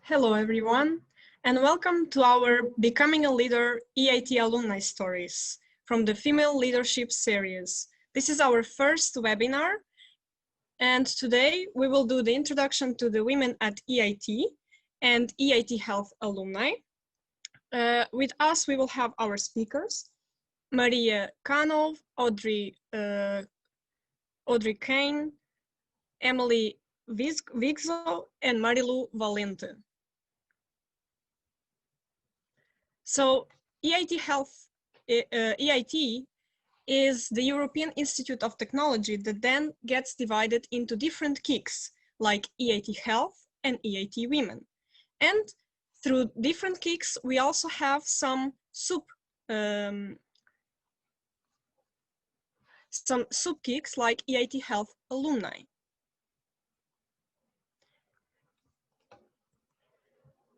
Hello everyone, and welcome to our Becoming a Leader EIT Alumni Stories from the Female Leadership Series. This is our first webinar, and today we will do the introduction to the women at EIT and EIT Health alumni. With us, we will have our speakers, Maria Kanov, Audrey Kane, Emily Vigzo, and Marilu Valente. So EIT Health, EIT is the European Institute of Technology that then gets divided into different KICs like EIT Health and EIT Women. And through different KICs, we also have some sub-KICs like EIT Health Alumni.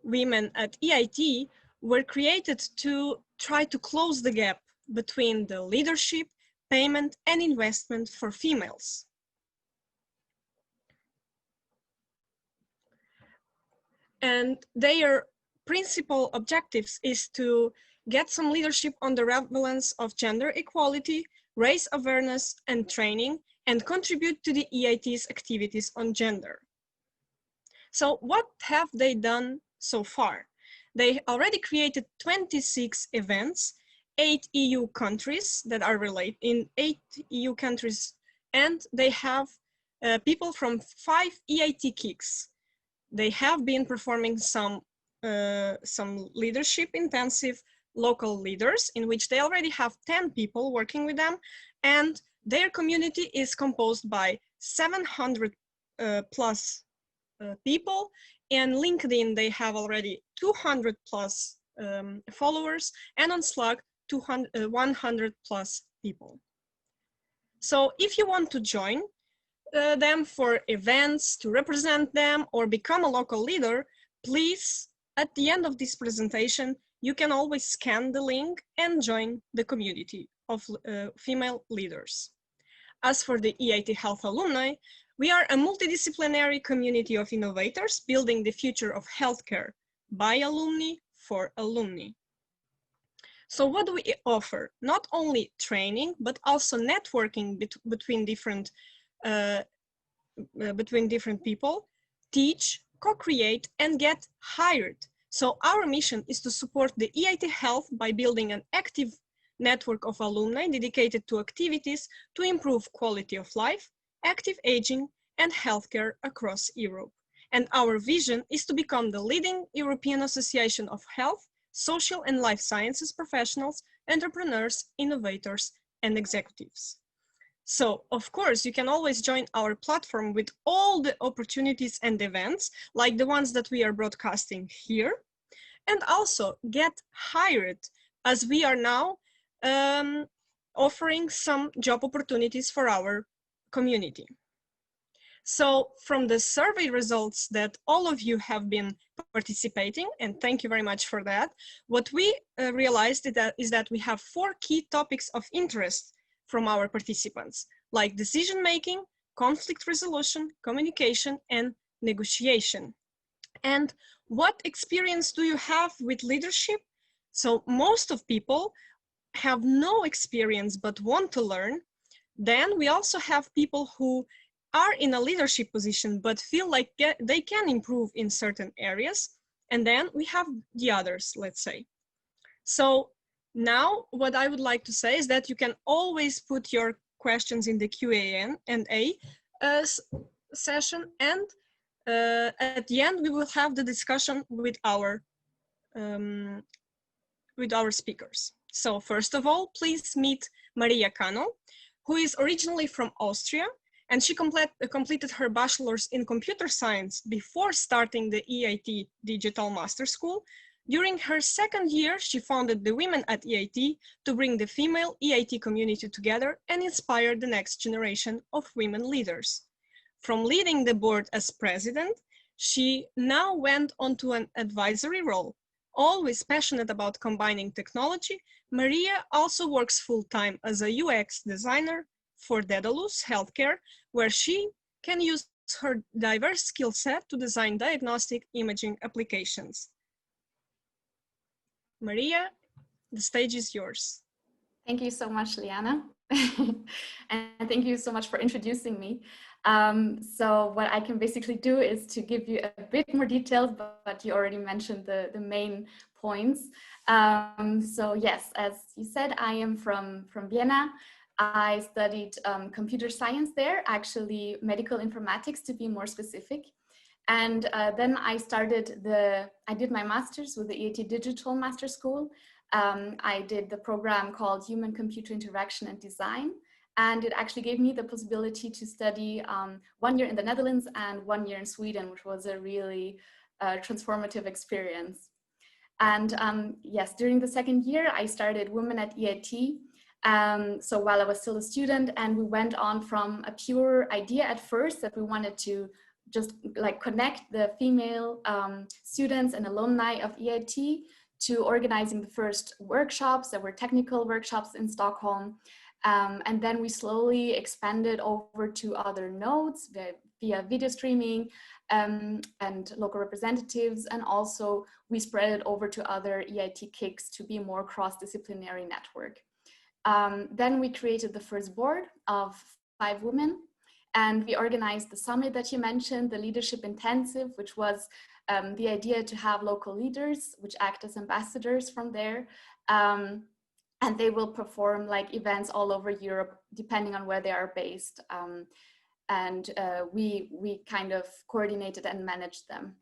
Women at EIT were created to try to close the gap between the leadership, payment, and investment for females. And their principal objectives is to get some leadership on the relevance of gender equality, raise awareness and training, and contribute to the EIT's activities on gender. So what have they done so far? They already created 26 events, 8 EU countries that are related in 8 EU countries, and they have people from 5 EIT KICs. They have been performing some leadership intensive local leaders in which they already have 10 people working with them, and their community is composed by 700 plus people. And LinkedIn, they have already 200 plus followers, and on Slack, 100 plus people. So if you want to join them for events, to represent them, or become a local leader, please, at the end of this presentation, you can always scan the link and join the community of female leaders. As for the EIT Health alumni, we are a multidisciplinary community of innovators building the future of healthcare by alumni for alumni. So what do we offer? Not only training, but also networking between different people, teach, co-create, and get hired. So our mission is to support the EIT Health by building an active network of alumni dedicated to activities to improve quality of life, active aging, and healthcare across Europe. And our vision is to become the leading European association of health, social and life sciences professionals, entrepreneurs, innovators, and executives. So, of course, you can always join our platform with all the opportunities and events, like the ones that we are broadcasting here, and also get hired, as we are now offering some job opportunities for our community. So from the survey results that all of you have been participating, and thank you very much for that, what we realized is that we have 4 key topics of interest from our participants, like decision-making, conflict resolution, communication, and negotiation. And what experience do you have with leadership? So most of people have no experience but want to learn. Then we also have people who are in a leadership position but feel like they can improve in certain areas. And then we have the others, let's say. So now what I would like to say is that you can always put your questions in the Q&A session, and at the end we will have the discussion with our speakers. So first of all, please meet Maria Kano, who is originally from Austria, and she completed her bachelor's in computer science before starting the EIT Digital Master School. During her second year, she founded the Women at EIT to bring the female EIT community together and inspire the next generation of women leaders. From leading the board as president, she now went on to an advisory role. Always passionate about combining technology, Maria also works full-time as a UX designer for Daedalus Healthcare, where she can use her diverse skill set to design diagnostic imaging applications. Maria, the stage is yours. Thank you so much, Liana. And thank you so much for introducing me. So what I can basically do is to give you a bit more details, but you already mentioned the main points. So yes, as you said, I am from Vienna. I studied computer science there, actually medical informatics to be more specific. And then I did my master's with the EIT Digital Master School. I did the program called Human Computer Interaction and Design. And it actually gave me the possibility to study 1 year in the Netherlands and 1 year in Sweden, which was a really transformative experience. And yes, during the second year, I started Women at EIT. So while I was still a student, and we went on from a pure idea at first that we wanted to just like connect the female students and alumni of EIT to organizing the first workshops that were technical workshops in Stockholm. And then we slowly expanded over to other nodes via video streaming and local representatives. And also we spread it over to other EIT kicks to be a more cross-disciplinary network. Then we created the first board of 5 women. And we organized the summit that you mentioned, the Leadership Intensive, which was the idea to have local leaders, which act as ambassadors from there. And they will perform like events all over Europe, depending on where they are based. And we kind of coordinated and managed them.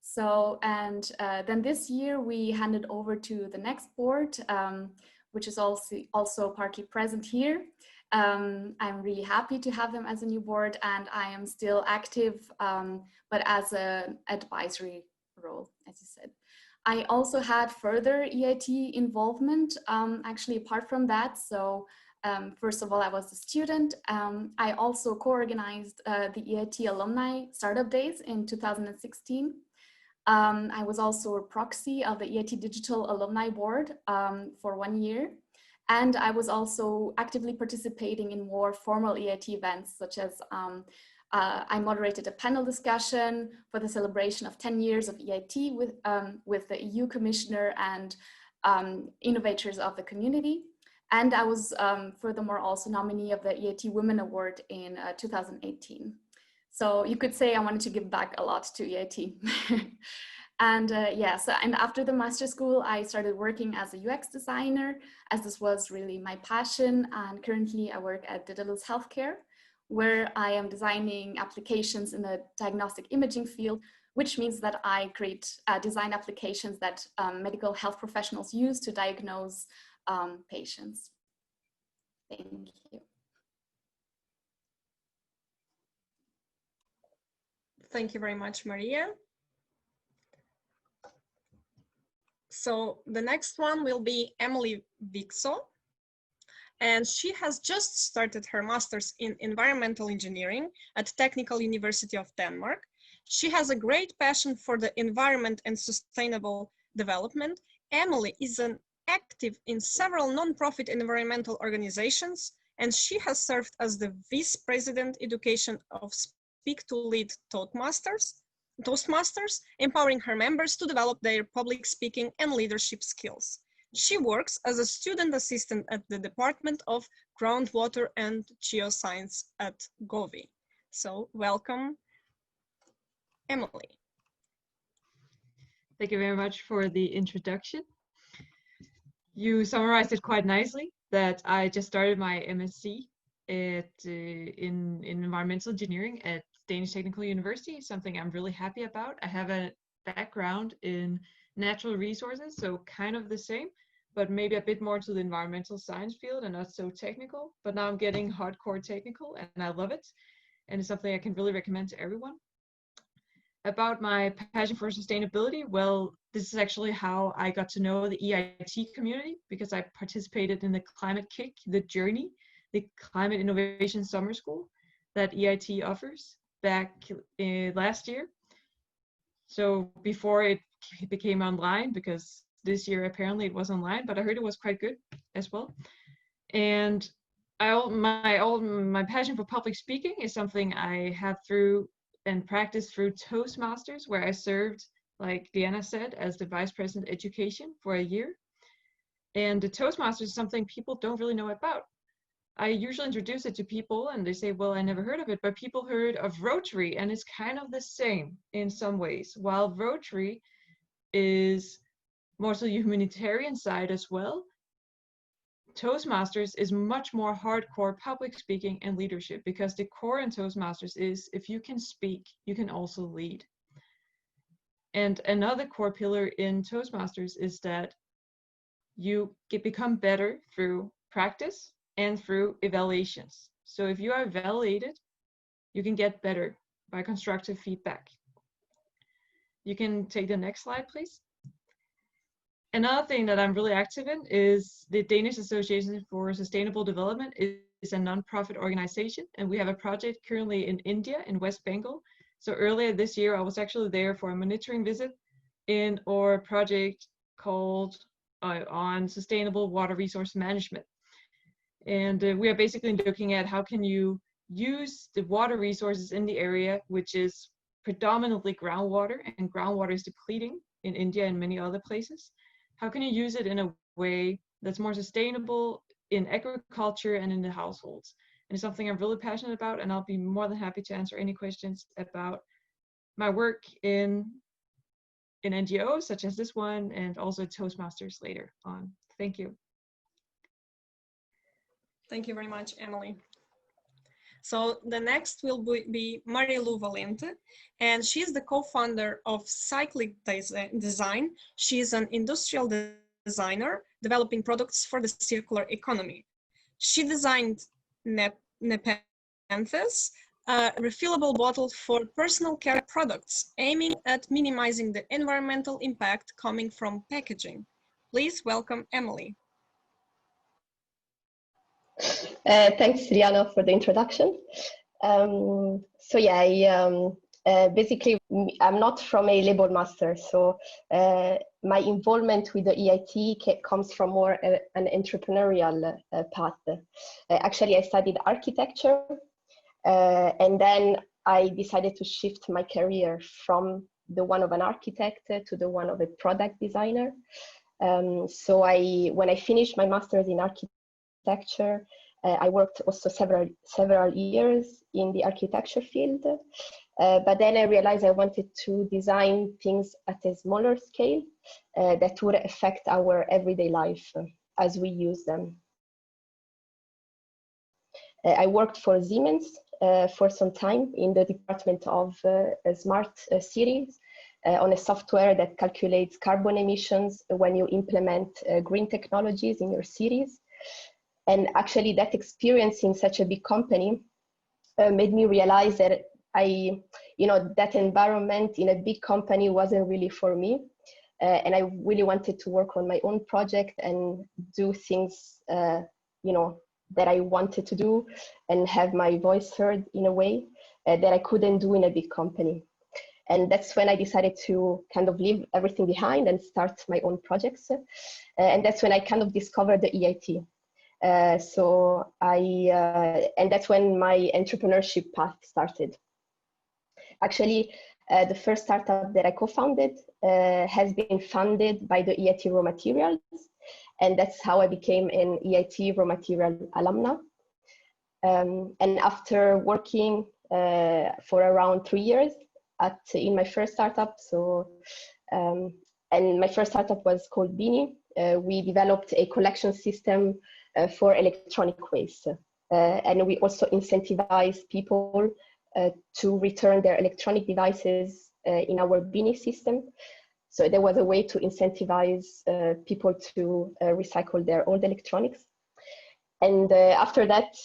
So, and then this year we handed over to the next board, which is also partly present here. I'm really happy to have them as a new board, and I am still active, but as an advisory role, as you said. I also had further EIT involvement, actually apart from that. So first of all, I was a student. I also co-organized the EIT Alumni Startup Days in 2016. I was also a proxy of the EIT Digital Alumni Board for 1 year. And I was also actively participating in more formal EIT events, such as I moderated a panel discussion for the celebration of 10 years of EIT with the EU Commissioner and innovators of the community. And I was furthermore also nominee of the EIT Women Award in 2018. So you could say I wanted to give back a lot to EIT. And and after the master school, I started working as a UX designer, as this was really my passion. And currently I work at Daedalus Healthcare, where I am designing applications in the diagnostic imaging field, which means that I create design applications that medical health professionals use to diagnose patients. Thank you. Thank you very much, Maria. So the next one will be Emily Vixo, and she has just started her master's in environmental engineering at Technical University of Denmark. She has a great passion for the environment and sustainable development. Emily is active in several non-profit environmental organizations, and she has served as the Vice President Education of Speak to Lead Toastmasters, empowering her members to develop their public speaking and leadership skills. She works as a student assistant at the Department of Groundwater and Geoscience at Govi. So welcome, Emily. Thank you very much for the introduction. You summarized it quite nicely, that I just started my MSc in environmental engineering at Danish Technical University, something I'm really happy about. I have a background in natural resources, so kind of the same, but maybe a bit more to the environmental science field and not so technical. But now I'm getting hardcore technical and I love it. And it's something I can really recommend to everyone. About my passion for sustainability, well, this is actually how I got to know the EIT community, because I participated in the Climate Kick, the Journey, the Climate Innovation Summer School that EIT offers back last year. So before it became online, because this year apparently it was online, but I heard it was quite good as well. And my passion for public speaking is something I have through and practice through Toastmasters, where I served, like Diana said, as the Vice President Education for a year. And the Toastmasters is something people don't really know about. I usually introduce it to people and they say, well, I never heard of it, but people heard of Rotary, and it's kind of the same in some ways. While Rotary is mostly humanitarian side as well, Toastmasters is much more hardcore public speaking and leadership, because the core in Toastmasters is if you can speak, you can also lead. And another core pillar in Toastmasters is that you become better through practice and through evaluations. So if you are evaluated, you can get better by constructive feedback. You can take the next slide, please. Another thing that I'm really active in is the Danish Association for Sustainable Development is a nonprofit organization, and we have a project currently in India, in West Bengal. So earlier this year, I was actually there for a monitoring visit in our project called on sustainable water resource management. And we are basically looking at how can you use the water resources in the area, which is predominantly groundwater, and groundwater is depleting in India and many other places. How can you use it in a way that's more sustainable in agriculture and in the households? And it's something I'm really passionate about, and I'll be more than happy to answer any questions about my work in NGOs such as this one, and also Toastmasters later on. Thank you. Thank you very much, Emily. So the next will be Marilu Valente, and she's the co-founder of Cyclic Design. She's an industrial designer developing products for the circular economy. She designed Nepenthes, a refillable bottle for personal care products, aiming at minimizing the environmental impact coming from packaging. Please welcome Emily. Thanks, Rihanna, for the introduction. So yeah, basically, I'm not from a labor master, so my involvement with the EIT comes from more an entrepreneurial path. Actually, I studied architecture, and then I decided to shift my career from the one of an architect to the one of a product designer. So when I finished my master's in architecture, I worked also several years in the architecture field, but then I realized I wanted to design things at a smaller scale that would affect our everyday life as we use them. I worked for Siemens for some time in the department of smart cities on a software that calculates carbon emissions when you implement green technologies in your cities. And actually that experience in such a big company made me realize that that environment in a big company wasn't really for me. And I really wanted to work on my own project and do things, that I wanted to do and have my voice heard in a way that I couldn't do in a big company. And that's when I decided to kind of leave everything behind and start my own projects. And that's when I kind of discovered the EIT. And that's when my entrepreneurship path started. Actually, the first startup that I co-founded has been funded by the EIT raw materials. And that's how I became an EIT raw material alumna. And after working for around 3 years in my first startup, and my first startup was called Bini. We developed a collection system for electronic waste. And we also incentivize people to return their electronic devices in our Bini system. So there was a way to incentivize people to recycle their old electronics. And after that,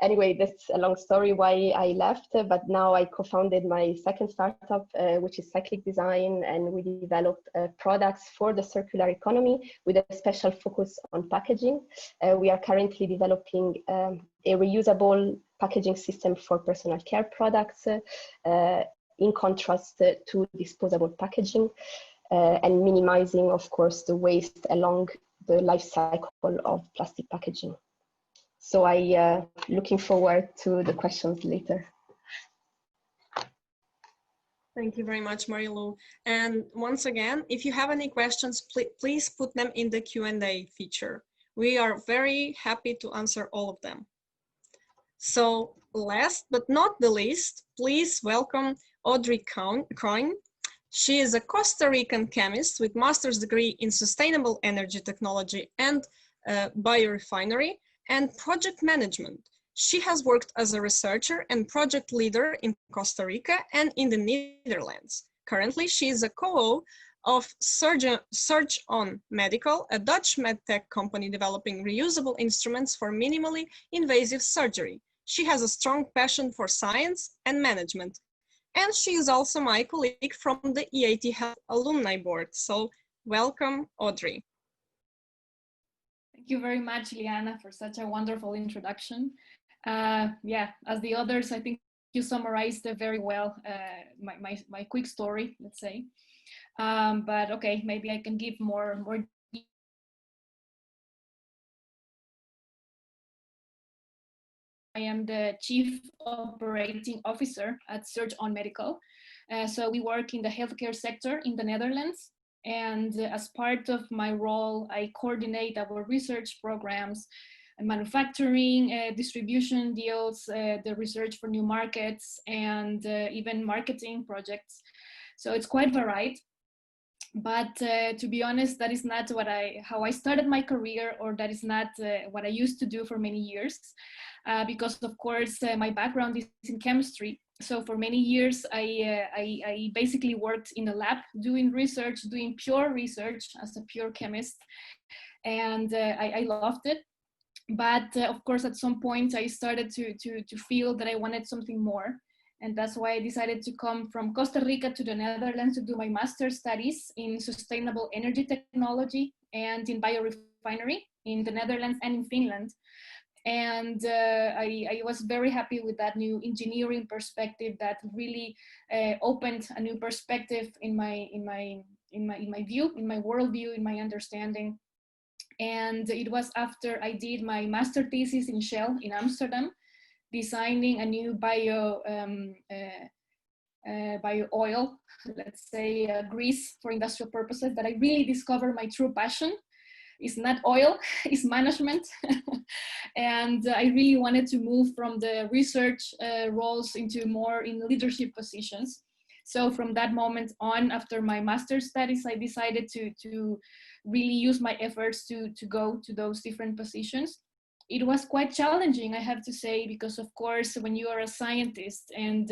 anyway, that's a long story why I left, but now I co-founded my second startup, which is Cyclic Design, and we developed products for the circular economy with a special focus on packaging. We are currently developing a reusable packaging system for personal care products, in contrast to disposable packaging, and minimizing, of course, the waste along the life cycle of plastic packaging. So I looking forward to the questions later. Thank you very much, Marilu. And once again, if you have any questions, please put them in the Q&A feature. We are very happy to answer all of them. So last but not the least, please welcome Audrey Coyne. She is a Costa Rican chemist with master's degree in sustainable energy technology and biorefinery and project management. She has worked as a researcher and project leader in Costa Rica and in the Netherlands. Currently, she is a co-o of Surge On Medical, a Dutch medtech company developing reusable instruments for minimally invasive surgery. She has a strong passion for science and management. And she is also my colleague from the EIT Health Alumni Board. So welcome, Audrey. Thank you very much, Liana, for such a wonderful introduction. Yeah, as the others, I think you summarized very well my quick story, let's say. But okay, maybe I can give more. I am the Chief Operating Officer at Surge On Medical. So we work in the healthcare sector in the Netherlands. And as part of my role, I coordinate our research programs, manufacturing, distribution deals, the research for new markets, and even marketing projects. So it's quite varied. But to be honest, that is not how I started my career, or that is not what I used to do for many years. Because of course, my background is in chemistry. So for many years, I basically worked in a lab doing research, doing pure research as a pure chemist. And I loved it. But of course, at some point, I started to feel that I wanted something more. And that's why I decided to come from Costa Rica to the Netherlands to do my master's studies in sustainable energy technology and in biorefinery in the Netherlands and in Finland. And I was very happy with that new engineering perspective that really opened a new perspective in my view, in my worldview, in my understanding. And it was after I did my master thesis in Shell in Amsterdam, designing a new bio oil, let's say grease for industrial purposes, that I really discovered my true passion. It's not oil, it's management. And I really wanted to move from the research roles into more in leadership positions. So from that moment on, after my master's studies, I decided to really use my efforts to go to those different positions. It was quite challenging, I have to say, because of course, when you are a scientist and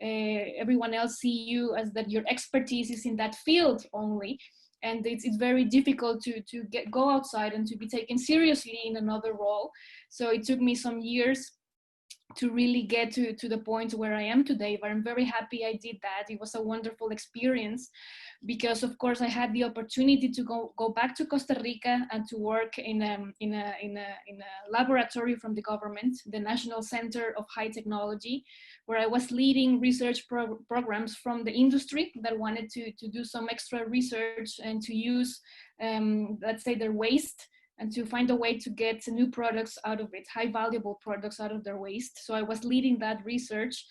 everyone else see you as that your expertise is in that field only, and it's very difficult to go outside and to be taken seriously in another role. So it took me some years to really get to the point where I am today, but I'm very happy I did that. It was a wonderful experience because of course I had the opportunity to go back to Costa Rica and to work in a laboratory from the government, the National Center of High Technology, where I was leading research programs from the industry that wanted to do some extra research and to use, let's say, their waste and to find a way to get new products out of it, high valuable products out of their waste. So I was leading that research.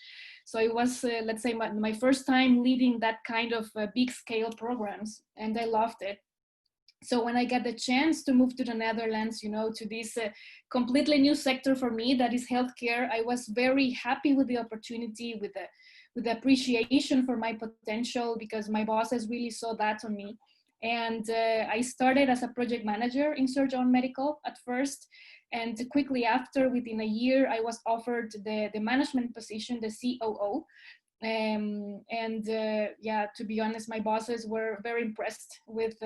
So it was, let's say, my first time leading that kind of big scale programs, and I loved it. So when I got the chance to move to the Netherlands, you know, to this completely new sector for me, that is healthcare, I was very happy with the opportunity, with the appreciation for my potential, because my bosses really saw that on me. And I started as a project manager in Surge On Medical at first. And quickly after, within a year, I was offered the management position, the COO. Yeah, to be honest, my bosses were very impressed with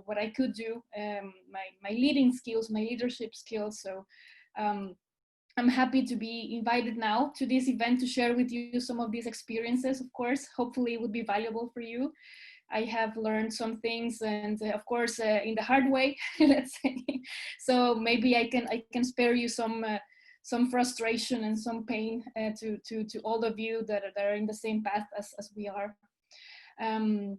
what I could do, my leading skills, my leadership skills. So I'm happy to be invited now to this event to share with you some of these experiences. Of course, hopefully it would be valuable for you. I have learned some things, and of course, in the hard way, let's say. So maybe I can spare you some frustration and some pain to all of you that are in the same path as we are. And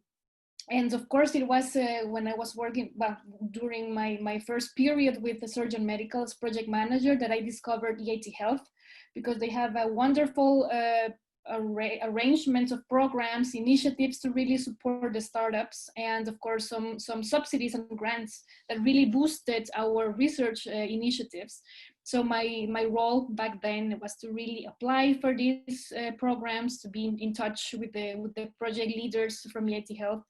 of course, it was when I was working, well, during my first period with the Surge On Medical as project manager, that I discovered EIT Health, because they have a wonderful arrangements of programs, initiatives to really support the startups, and of course some subsidies and grants that really boosted our research initiatives. So my role back then was to really apply for these programs, to be in touch with the project leaders from EIT Health.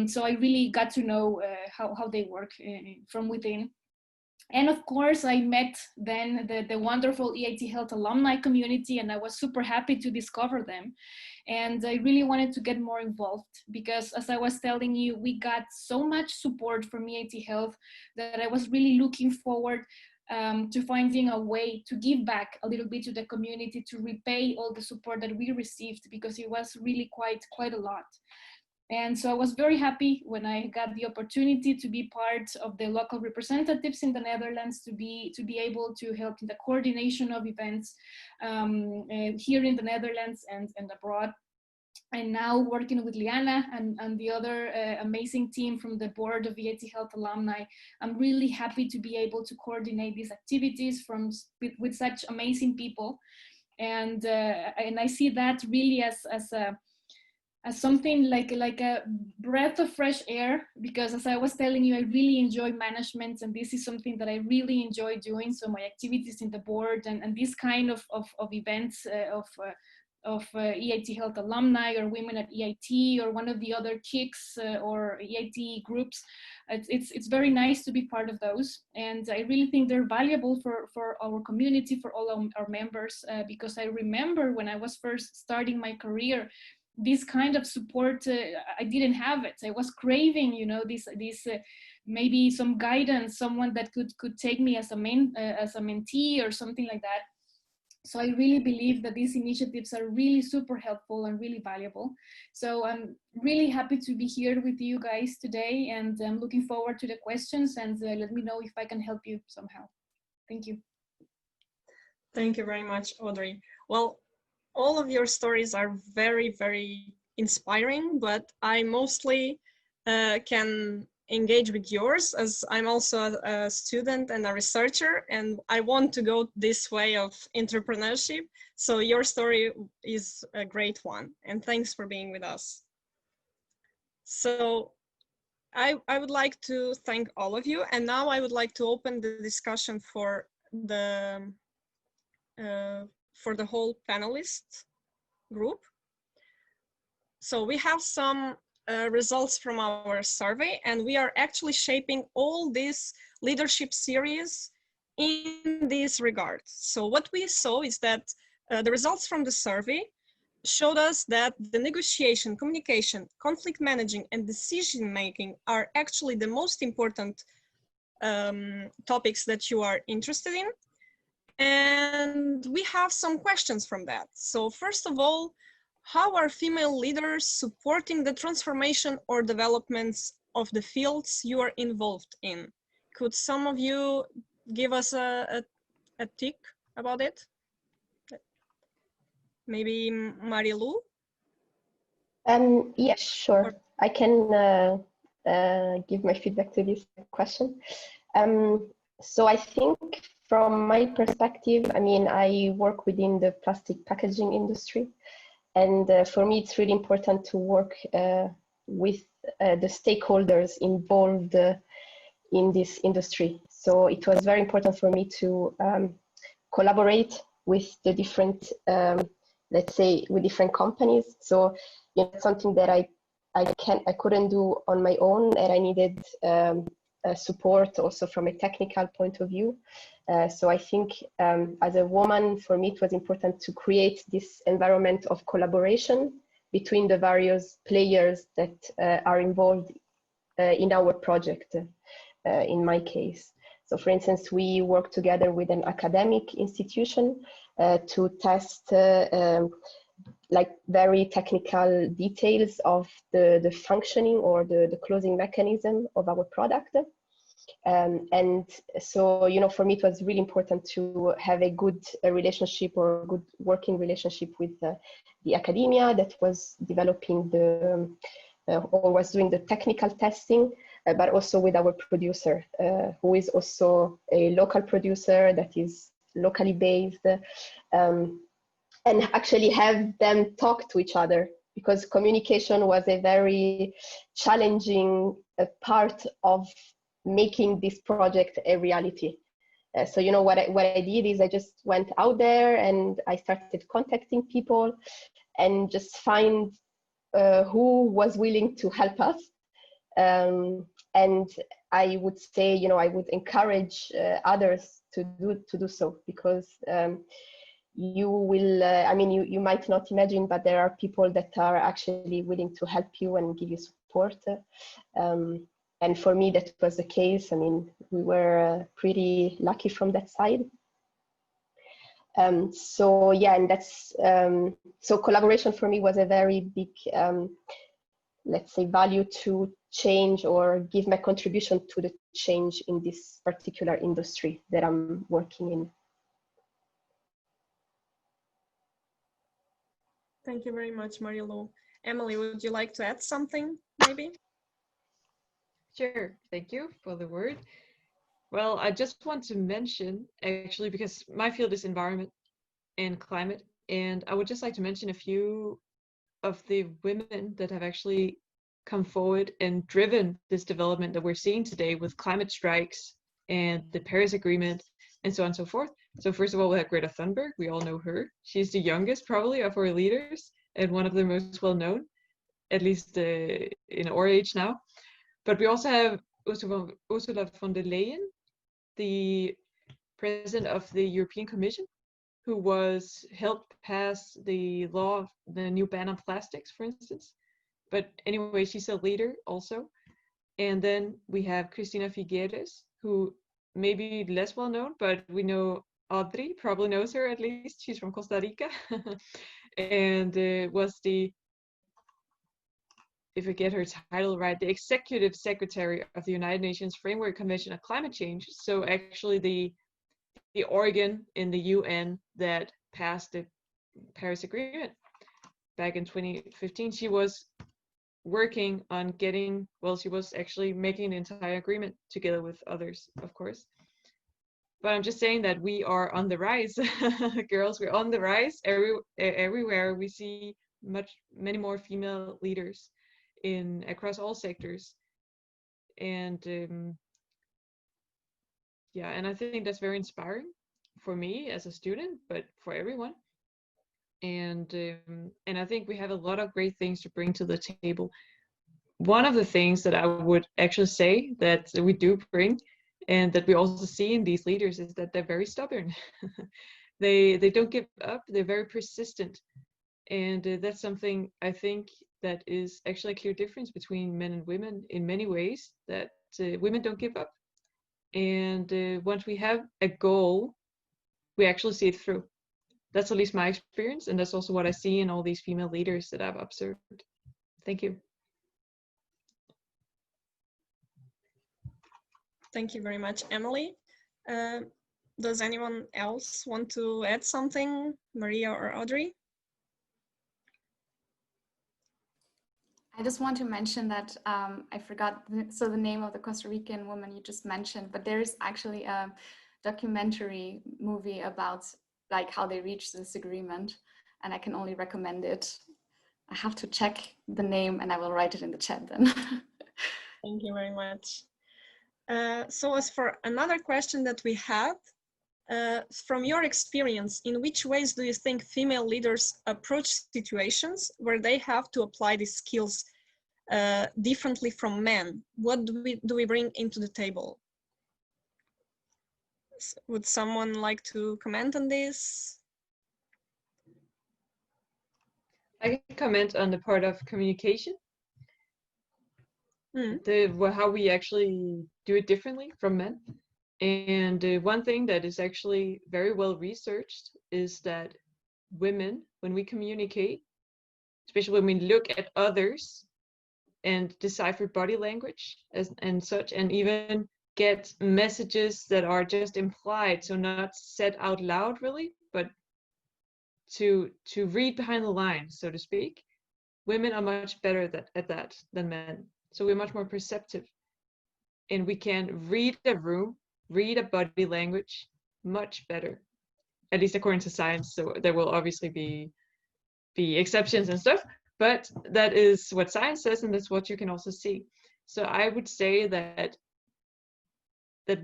So I really got to know how they work from within. And of course, I met then the wonderful EIT Health alumni community, and I was super happy to discover them. And I really wanted to get more involved because, as I was telling you, we got so much support from EIT Health that I was really looking forward to finding a way to give back a little bit to the community, to repay all the support that we received, because it was really quite a lot. And so I was very happy when I got the opportunity to be part of the local representatives in the Netherlands, to be able to help in the coordination of events here in the Netherlands and abroad. And now working with Liana and the other amazing team from the board of EIT Health Alumni, I'm really happy to be able to coordinate these activities with such amazing people. And I see that really as something like a breath of fresh air, because as I was telling you, I really enjoy management, and this is something that I really enjoy doing. So my activities in the board and this kind of events of EIT Health Alumni or Women at EIT or one of the other KICs or EIT groups, it's very nice to be part of those. And I really think they're valuable for our community, for all our members, because I remember when I was first starting my career, this kind of support, I didn't have it. I was craving, you know, this maybe some guidance, someone that could take me as a mentee or something like that. So I really believe that these initiatives are really super helpful and really valuable. So I'm really happy to be here with you guys today, and I'm looking forward to the questions, and let me know if I can help you somehow. Thank you. Thank you very much, Audrey. Well, all of your stories are very, very inspiring, but I mostly can engage with yours, as I'm also a student and a researcher, and I want to go this way of entrepreneurship. So your story is a great one, and thanks for being with us. So I would like to thank all of you, and now I would like to open the discussion for the whole panelist group. So we have some results from our survey, and we are actually shaping all this leadership series in this regard. So what we saw is that the results from the survey showed us that the negotiation, communication, conflict managing, and decision making are actually the most important topics that you are interested in. And we have some questions from that. So first of all, how are female leaders supporting the transformation or developments of the fields you are involved in? Could some of you give us a tick about it? Maybe Marilu? Yes, sure. I can give my feedback to this question. So I think from my perspective, I mean, I work within the plastic packaging industry. And for me, it's really important to work with the stakeholders involved in this industry. So it was very important for me to collaborate with the different, let's say, with different companies. So you know, something that I couldn't do on my own, and I needed support also from a technical point of view. So I think as a woman, for me, it was important to create this environment of collaboration between the various players that are involved in our project, in my case. So for instance, we work together with an academic institution to test like very technical details of the functioning or the closing mechanism of our product. And so, you know, for me, it was really important to have a good relationship or good working relationship with the academia that was developing or was doing the technical testing, but also with our producer, who is also a local producer that is locally based. and actually have them talk to each other, because communication was a very challenging part of making this project a reality. So, you know, what I did is I just went out there and I started contacting people and just find who was willing to help us. And I would say, you know, I would encourage others to do so, because you will, I mean, you might not imagine, but there are people that are actually willing to help you and give you support. And for me, that was the case. I mean, we were pretty lucky from that side. So yeah, and that's, so collaboration for me was a very big, let's say, value to change or give my contribution to the change in this particular industry that I'm working in. Thank you very much, Marilu. Emily, would you like to add something, maybe? Sure, thank you for the word. Well, I just want to mention, actually, because my field is environment and climate, and I would just like to mention a few of the women that have actually come forward and driven this development that we're seeing today with climate strikes and the Paris Agreement and so on and so forth. So first of all, we have Greta Thunberg. We all know her. She's the youngest probably of our leaders and one of the most well known, at least in our age now. But we also have Ursula von der Leyen, the president of the European Commission, who was helped pass the law, the new ban on plastics, for instance. But anyway, she's a leader also. And then we have Cristina Figueres, who may be less well known, but we know Audrey probably knows her at least. She's from Costa Rica and was the, if I get her title right, the executive secretary of the United Nations Framework Convention on Climate Change. So actually the organ in the UN that passed the Paris Agreement back in 2015. She was working on getting, well, she was actually making the entire agreement together with others, of course. But I'm just saying that we are on the rise, girls, we're on the rise. Everywhere we see many more female leaders across all sectors. And yeah, and I think that's very inspiring for me as a student, but for everyone. And I think we have a lot of great things to bring to the table. One of the things that I would actually say that we do bring, and that we also see in these leaders, is that they're very stubborn. They don't give up. They're very persistent, and that's something I think that is actually a clear difference between men and women in many ways. That women don't give up, and once we have a goal, we actually see it through. That's at least my experience, and that's also what I see in all these female leaders that I've observed. Thank you. Thank you very much, Emily. Does anyone else want to add something, Maria or Audrey? I just want to mention that I forgot the name of the Costa Rican woman you just mentioned, but there is actually a documentary movie about like how they reached this agreement, and I can only recommend it. I have to check the name and I will write it in the chat then. Thank you very much. So as for another question that we have, from your experience, in which ways do you think female leaders approach situations where they have to apply these skills differently from men? What do we bring into the table? Would someone like to comment on this? I can comment on the part of communication. How we actually do it differently from men. And one thing that is actually very well researched is that women, when we communicate, especially when we look at others and decipher body language and such, and even get messages that are just implied, so not said out loud really, but to read behind the lines, so to speak, women are much better at that than men. So we're much more perceptive, and we can read a room, read a body language much better. at least according to science. So there will obviously be exceptions and stuff, but that is what science says, and that's what you can also see. So I would say that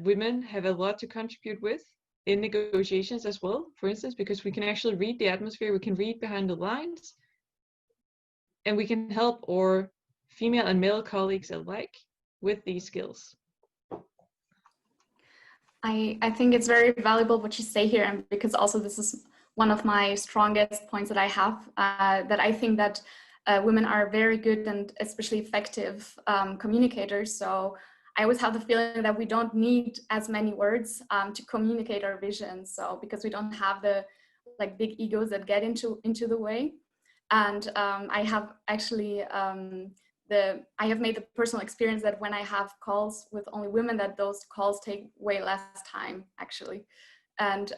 women have a lot to contribute with in negotiations as well, for instance, because we can actually read the atmosphere, we can read behind the lines, and we can help our female and male colleagues alike with these skills. I think it's very valuable what you say here, and because also this is one of my strongest points that I have, that I think that women are very good and especially effective communicators. So I always have the feeling that we don't need as many words to communicate our vision. So because we don't have the like big egos that get into the way. And I have actually I have made the personal experience that when I have calls with only women, that those calls take way less time actually. And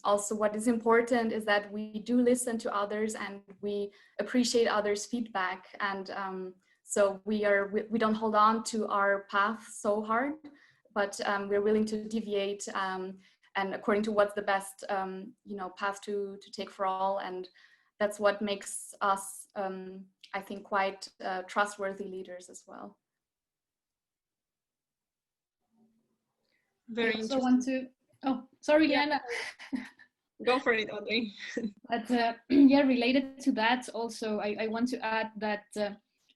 also what is important is that we do listen to others and we appreciate others' feedback. And so we don't hold on to our path so hard, but we're willing to deviate and according to what's the best path to take for all. And that's what makes us, I think, quite trustworthy leaders as well. Very I also interesting. want to, oh, sorry, Yeah. Jana. Go for it, Audrey. But yeah, related to that also, I want to add that,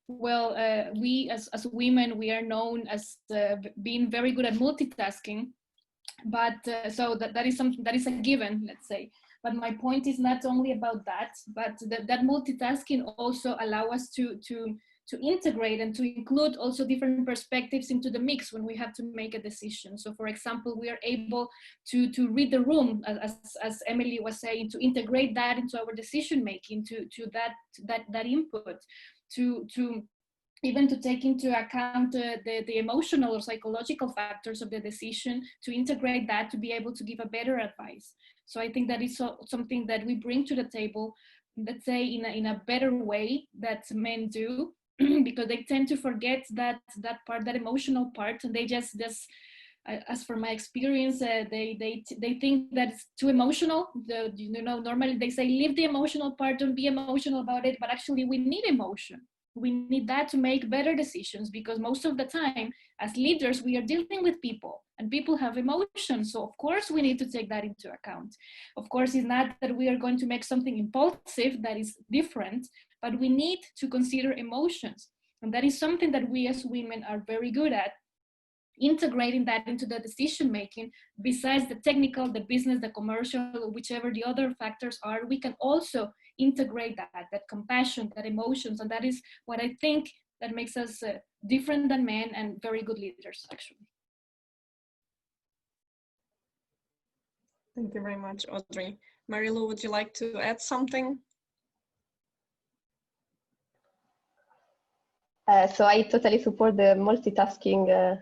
we as women, we are known as being very good at multitasking, but so that is something that is a given, let's say. But my point is not only about that, but that multitasking also allow us to integrate and to include also different perspectives into the mix when we have to make a decision. So for example, we are able to read the room, as Emily was saying, to integrate that into our decision making, to that input, to even to take into account the emotional or psychological factors of the decision, to integrate that, to be able to give a better advice. So I think that is something that we bring to the table, let's say in a better way that men do, because they tend to forget that part, that emotional part, and they just as for my experience, they think that it's too emotional. Normally they say leave the emotional part, don't be emotional about it, but actually we need emotion. We need that to make better decisions, because most of the time as leaders we are dealing with people and people have emotions. So of course we need to take that into account. Of course, it's not that we are going to make something impulsive that is different, but we need to consider emotions. And that is something that we as women are very good at, integrating that into the decision making. Besides the technical, the business, the commercial, whichever the other factors are, we can also integrate that compassion, that emotions. And that is what I think that makes us different than men and very good leaders, actually. Thank you very much, Audrey. Marilu, would you like to add something? So I totally support the multitasking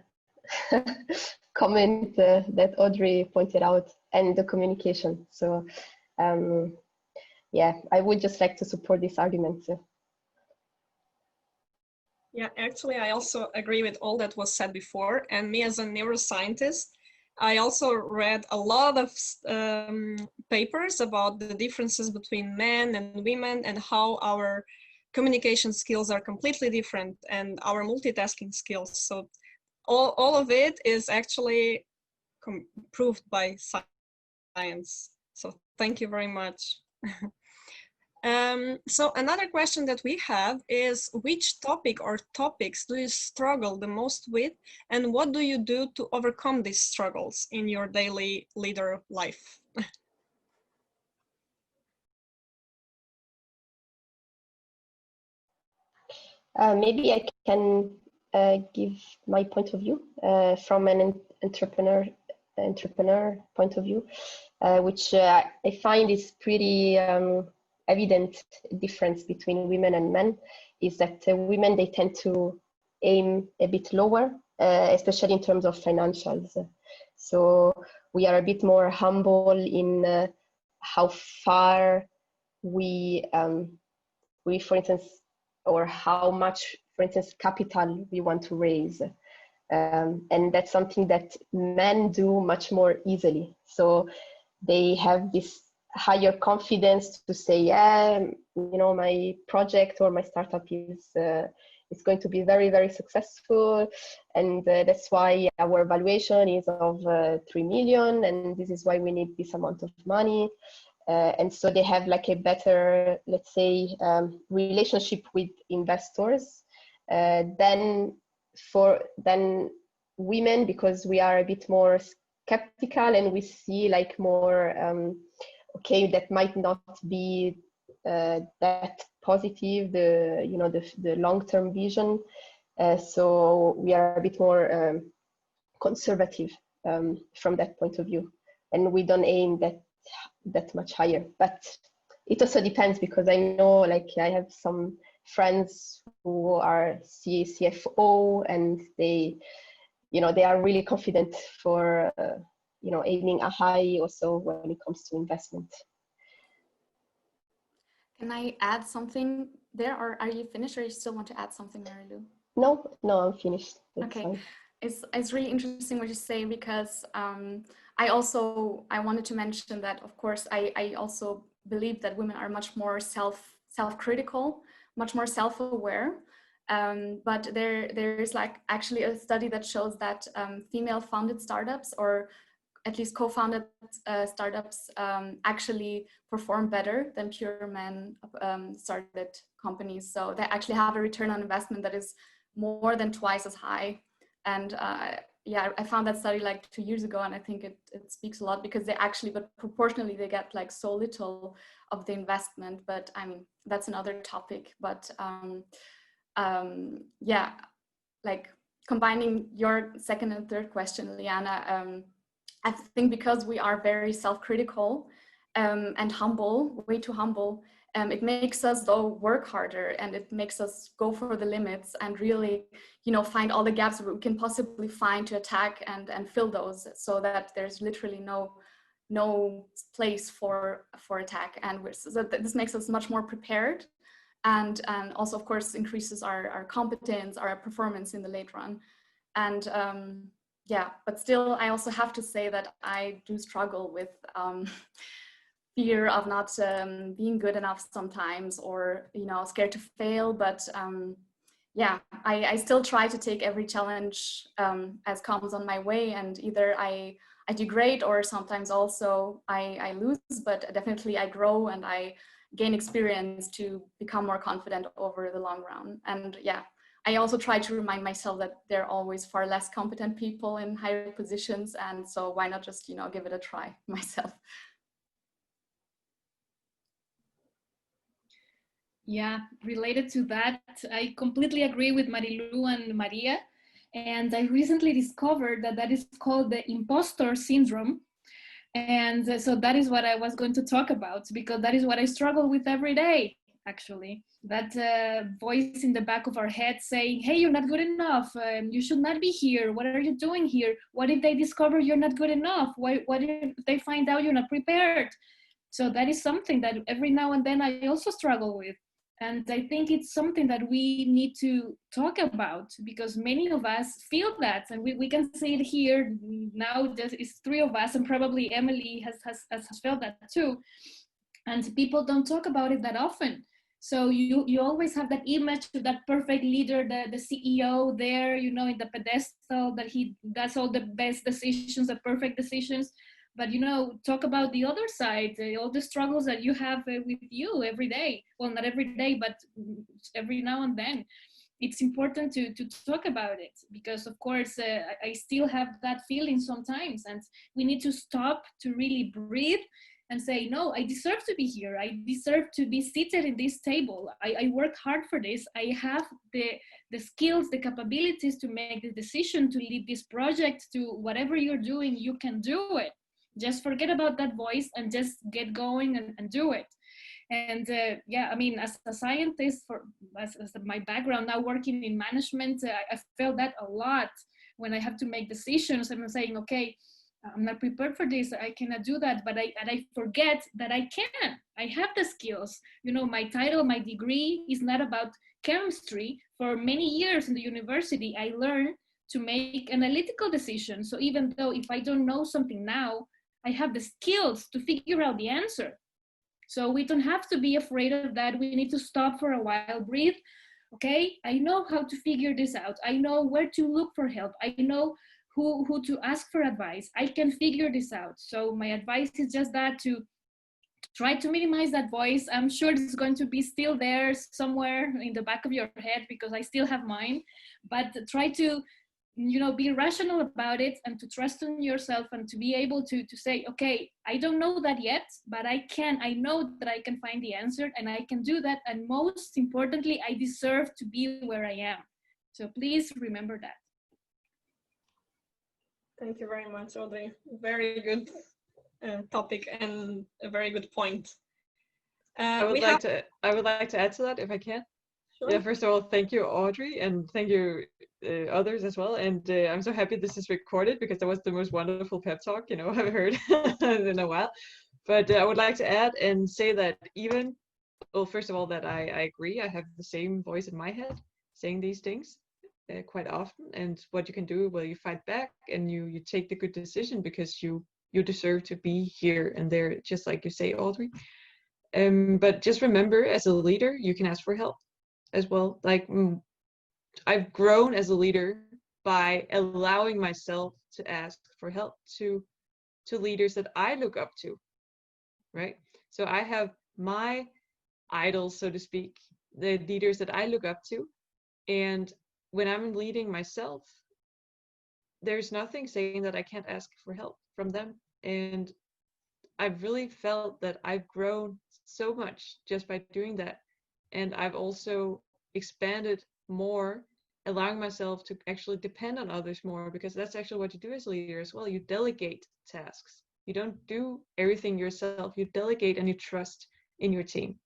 comment that Audrey pointed out, and the communication. So yeah, I would just like to support this argument. Yeah, actually, I also agree with all that was said before. And me as a neuroscientist, I also read a lot of papers about the differences between men and women and how our communication skills are completely different and our multitasking skills. So all of it is actually proved by science. So thank you very much. So another question that we have is, which topic or topics do you struggle the most with, and what do you do to overcome these struggles in your daily leader life? Maybe I can give my point of view from an entrepreneur point of view, which I find is pretty evident difference between women and men, is that women, they tend to aim a bit lower, especially in terms of financials. So we are a bit more humble in how far we, for instance, or how much, for instance, capital we want to raise. And that's something that men do much more easily. So they have this higher confidence to say, yeah, you know, my project or my startup is going to be very, very successful. And that's why our valuation is of 3 million. And this is why we need this amount of money. And so they have like a better, let's say, relationship with investors than women, because we are a bit more skeptical and we see like more, okay, that might not be that positive, the long-term vision. So we are a bit more conservative from that point of view, and we don't aim that much higher. But it also depends, because I know, like, I have some friends who are CFO, and they are really confident for aiming a high also when it comes to investment. Can I add something there, or are you finished, or you still want to add something, Marilu? No, I'm finished. That's okay. Fine. It's really interesting what you say, because I wanted to mention that, of course, I also believe that women are much more self-critical, much more self-aware. But there is like actually a study that shows that female-founded startups, or at least co-founded startups, actually perform better than pure men started companies. So they actually have a return on investment that is more than twice as high. And yeah, I found that study like 2 years ago, and I think it speaks a lot, because but proportionally they get like so little of the investment. But I mean, that's another topic. But yeah, like combining your second and third question, Liana, I think because we are very self-critical and humble, way too humble, it makes us though work harder, and it makes us go for the limits and really, find all the gaps we can possibly find to attack and fill those, so that there's literally no place for attack. And so this makes us much more prepared, and also of course increases our competence, our performance in the late run. And yeah, but still, I also have to say that I do struggle with fear of not being good enough sometimes, or scared to fail. But yeah, I still try to take every challenge as comes on my way, and either I do great, or sometimes also I lose, but definitely I grow and I gain experience to become more confident over the long run. And yeah, I also try to remind myself that there are always far less competent people in higher positions, and so why not just give it a try myself. Yeah, related to that, I completely agree with Marilu and Maria. And I recently discovered that is called the imposter syndrome. And so that is what I was going to talk about, because that is what I struggle with every day, actually. That voice in the back of our head saying, hey, you're not good enough. You should not be here. What are you doing here? What if they discover you're not good enough? What if they find out you're not prepared? So that is something that every now and then I also struggle with. And I think it's something that we need to talk about, because many of us feel that, and we can see it here now. It's 3 of us, and probably Emily has felt that too. And people don't talk about it that often. So you always have that image of that perfect leader, the CEO there, in the pedestal, that he does all the best decisions, the perfect decisions. But talk about the other side, all the struggles that you have with you every day. Well, not every day, but every now and then. It's important to talk about it, because of course I still have that feeling sometimes, and we need to stop to really breathe and say, no, I deserve to be here. I deserve to be seated in this table. I work hard for this. I have the skills, the capabilities to make the decision to lead this project, to whatever you're doing, you can do it. Just forget about that voice and just get going and do it. And yeah, I mean, as a scientist, as my background now working in management, I felt that a lot when I have to make decisions. I'm saying, okay, I'm not prepared for this. I cannot do that. But I forget that I can. I have the skills. My title, my degree is not about chemistry. For many years in the university, I learned to make analytical decisions. So even though if I don't know something now, I have the skills to figure out the answer. So we don't have to be afraid of that. We need to stop for a while, breathe. Okay, I know how to figure this out. I know where to look for help. I know who to ask for advice. I can figure this out. So my advice is just that, to try to minimize that voice. I'm sure it's going to be still there somewhere in the back of your head, because I still have mine, but try to, be rational about it, and to trust in yourself, and to be able to say, okay, I don't know that yet, but I know that I can find the answer, and I can do that. And most importantly, I deserve to be where I am. So please remember that. Thank you very much, Audrey. Very good topic and a very good point. I would like to add to that if I can. Sure. Yeah, first of all, thank you, Audrey, and thank you others as well. And I'm so happy this is recorded, because that was the most wonderful pep talk, I've heard in a while. But I would like to add and say that first of all, that I agree. I have the same voice in my head saying these things quite often. And what you can do, well, you fight back and you take the good decision, because you deserve to be here and there, just like you say, Audrey. But just remember, as a leader, you can ask for help as well. Like, I've grown as a leader by allowing myself to ask for help to leaders that I look up to, right? So I have my idols, so to speak, the leaders that I look up to. And when I'm leading myself, there's nothing saying that I can't ask for help from them. And I've really felt that I've grown so much just by doing that. And I've also expanded more, allowing myself to actually depend on others more, because that's actually what you do as a leader as well. You delegate tasks. You don't do everything yourself. You delegate and you trust in your team.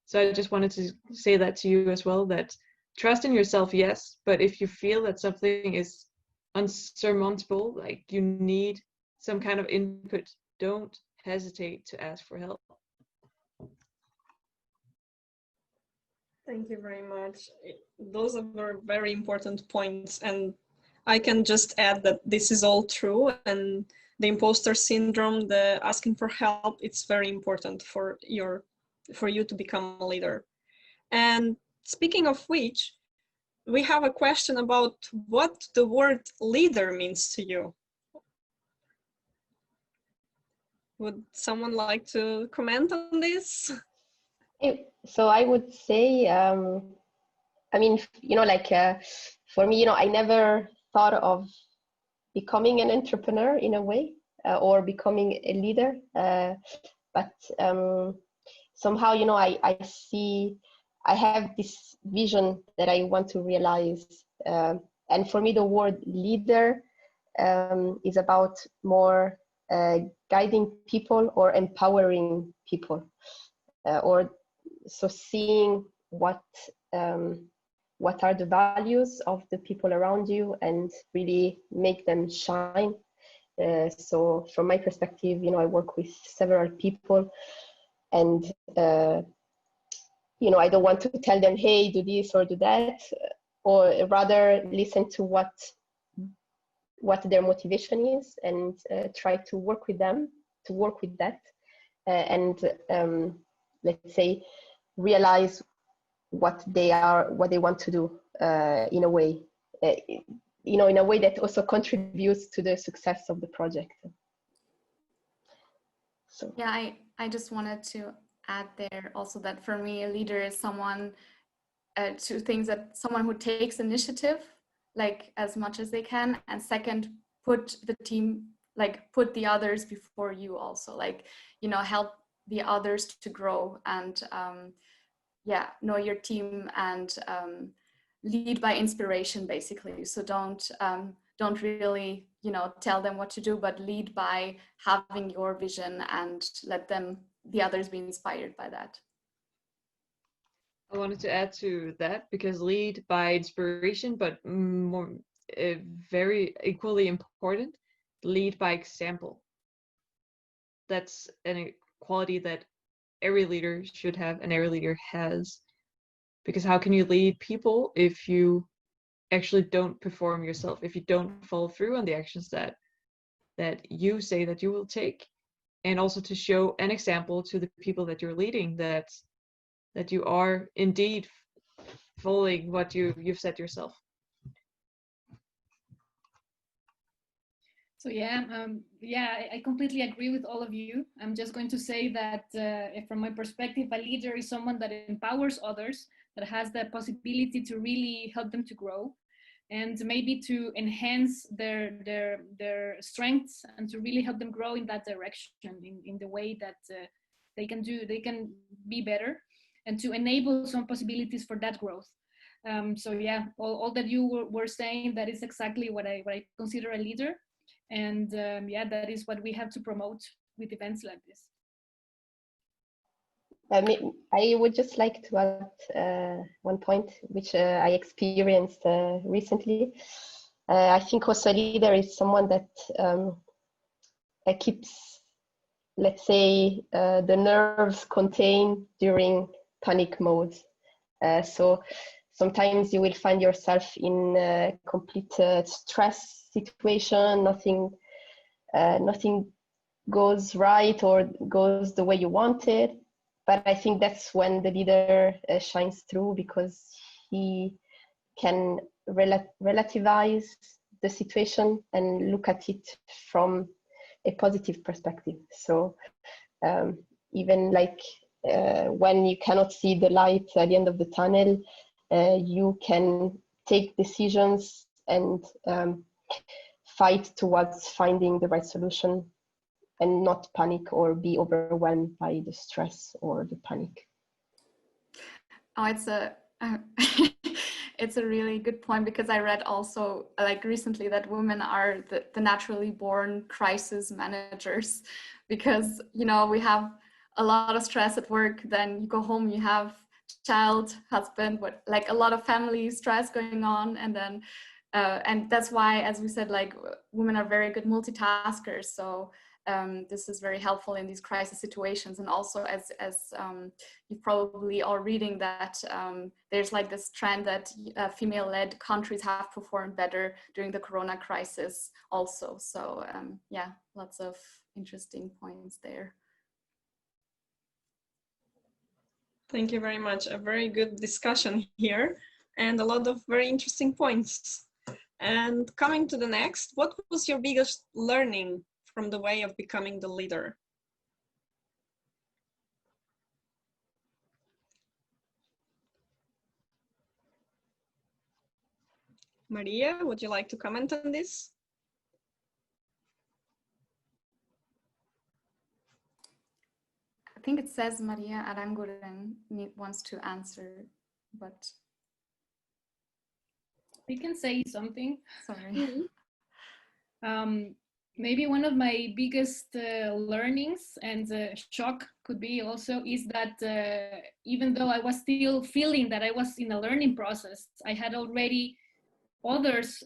So I just wanted to say that to you as well, that trust in yourself, yes, but if you feel that something is unsurmountable, like you need some kind of input, don't hesitate to ask for help. Thank you very much. Those are very important points, and I can just add that this is all true, and the imposter syndrome, the asking for help, it's very important for you to become a leader. And speaking of which, we have a question about what the word leader means to you. Would someone like to comment on this? So I would say, for me, I never thought of becoming an entrepreneur in a way, or becoming a leader. But somehow, I have this vision that I want to realize. And for me, the word leader is about more guiding people or empowering people, so seeing what are the values of the people around you and really make them shine. So from my perspective, I work with several people, and I don't want to tell them, hey, do this or do that, or rather listen to what their motivation is, and try to work with them to work with that, and let's say realize what they want to do in a way, in a way that also contributes to the success of the project. So yeah, I just wanted to add there also that for me, a leader is someone, two things: that someone who takes initiative, like as much as they can, and second, put the others before you also, like, help the others to grow, and know your team, and lead by inspiration, basically. So don't really tell them what to do, but lead by having your vision and let the others be inspired by that. I wanted to add to that, because lead by inspiration, but more very equally important, lead by example. That's an quality that every leader should have, and every leader has. Because how can you lead people if you actually don't perform yourself, if you don't follow through on the actions that you say that you will take? and also to show an example to the people that you're leading that you are indeed following what you've set yourself. So yeah, I completely agree with all of you. I'm just going to say that from my perspective, a leader is someone that empowers others, that has the possibility to really help them to grow, and maybe to enhance their strengths and to really help them grow in that direction, in the way that they can be better, and to enable some possibilities for that growth. So yeah, all that you were saying, that is exactly what I consider a leader. And yeah, that is what we have to promote with events like this. I would just like to add one point which I experienced recently. I think also a leader is someone that keeps, let's say, the nerves contained during panic mode. So sometimes you will find yourself in a complete stress situation. Nothing goes right or goes the way you want it. But I think that's when the leader shines through, because he can relativize the situation and look at it from a positive perspective. So even like when you cannot see the light at the end of the tunnel, you can take decisions and fight towards finding the right solution, and not panic or be overwhelmed by the stress or the panic. Oh, it's a really good point, because I read also like recently that women are the naturally born crisis managers, because we have a lot of stress at work, then you go home, you have child, husband, but like a lot of family stress going on, and then and that's why, as we said, like women are very good multitaskers. So this is very helpful in these crisis situations. And also, as you're probably all reading, that there's like this trend that female-led countries have performed better during the Corona crisis also. So yeah, lots of interesting points there. Thank you very much. A very good discussion here, and a lot of very interesting points. And coming to the next, what was your biggest learning from the way of becoming the leader? Maria, would you like to comment on this? I think it says Maria Aranguren wants to answer, but We can say something. sorry. Maybe one of my biggest learnings and shock could be also is that even though I was still feeling that I was in a learning process, I had already others